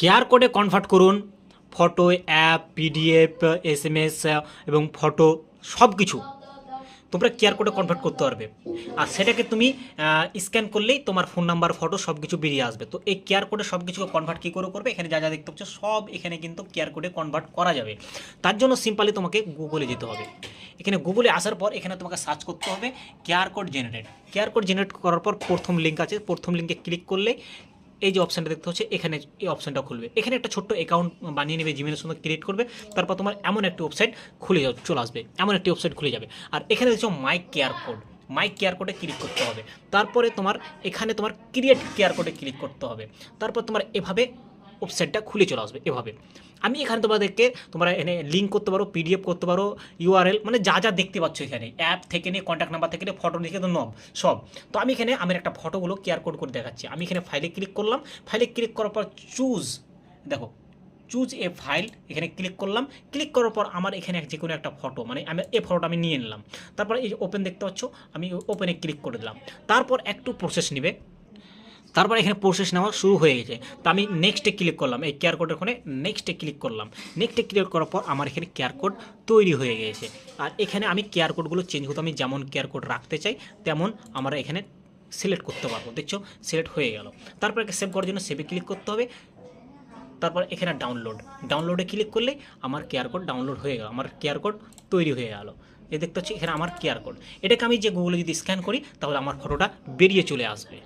Care কোডে convert করুন photo, app, PDF, SMS এবং ফটো সব কিছু তোমরা কেয়ার কোডে কনভার্ট করতে পারবে। আর সেটাকে তুমি স্ক্যান করলেই তোমার ফোন নাম্বার, ফটো সব কিছু বেরিয়ে আসবে। তো এই কেয়ার কোডে সব কিছুকে কনভার্ট কী করে করবে, এখানে যা যা দেখতে পাচ্ছ সব এখানে কিন্তু কেয়ার কোডে কনভার্ট করা যাবে। তার জন্য সিম্পলি তোমাকে গুগলে যেতে হবে। এখানে গুগলে আসার পর এখানে তোমাকে সার্চ করতে হবে care code generate. Care code generate করার পর প্রথম লিঙ্ক আছে, প্রথম লিঙ্কে ক্লিক করলে এই যে অপশানটা দেখতে হচ্ছে এখানে এই অপশানটা খুলবে। এখানে একটা ছোট্ট অ্যাকাউন্ট বানিয়ে নেবে, জিমেলের সঙ্গে ক্রিয়েট করবে। তারপর তোমার এমন একটি ওয়েবসাইট চলে আসবে, এমন একটি ওয়েবসাইট খুলে যাবে। আর এখানে দেখছো মাই কেয়ার কোড, মাই কেয়ার কোডে ক্লিক করতে হবে। তারপরে তোমার এখানে তোমার ক্রিয়েট কেয়ার কোডে ক্লিক করতে হবে। তারপর তোমার এভাবে ওয়েবসাইটটা খুলে চলে আসবে এভাবে। আমি এখানে তোমাদেরকে তোমরা এখানে লিঙ্ক করতে পারো, পিডিএফ করতে পারো, ইউআরএল, মানে যা যা দেখতে পাচ্ছ এখানে অ্যাপ থেকে নিয়ে কন্ট্যাক্ট নাম্বার থেকে নিয়ে ফটো থেকে তো সব। তো আমি এখানে আমার একটা ফটোগুলো কেয়ার কোড করে দেখাচ্ছি। আমি এখানে ফাইলে ক্লিক করলাম, ফাইলে ক্লিক করার পর দেখো চুজ এ ফাইল, এখানে ক্লিক করলাম। ক্লিক করার পর আমার এখানে যে কোনো একটা ফটো, মানে আমি এই ফটোটা আমি নিয়ে নিলাম। তারপর এই যে ওপেন দেখতে পাচ্ছ, আমি ওপেনে ক্লিক করে দিলাম। তারপর একটু প্রসেস নেবে, তারপর এখানে প্রসেস নেওয়া শুরু হয়ে গেছে। তো আমি নেক্সটে ক্লিক করলাম, এই কেয়ার কোডের ওখানে নেক্সটে ক্লিক করলাম। নেক্সটে ক্লিক করার পর আমার এখানে কেয়ার কোড তৈরি হয়ে গেছে। আর এখানে আমি কেয়ার কোডগুলো চেঞ্জ করতে, আমি যেমন কেয়ার কোড রাখতে চাই তেমন আমরা এখানে সিলেক্ট করতে পারবো। দেখছো সিলেক্ট হয়ে গেল। তারপর সেভ করার জন্য সেভে ক্লিক করতে হবে। তারপর এখানে ডাউনলোডে ক্লিক করলে আমার কেয়ার কোড ডাউনলোড হয়ে গেল, আমার কেয়ার কোড তৈরি হয়ে গেল। এই দেখতে হচ্ছে এখানে আমার কেয়ার কোড। এটাকে আমি যে গুগলে যদি স্ক্যান করি তাহলে আমার ফটোটা বেরিয়ে চলে আসবে।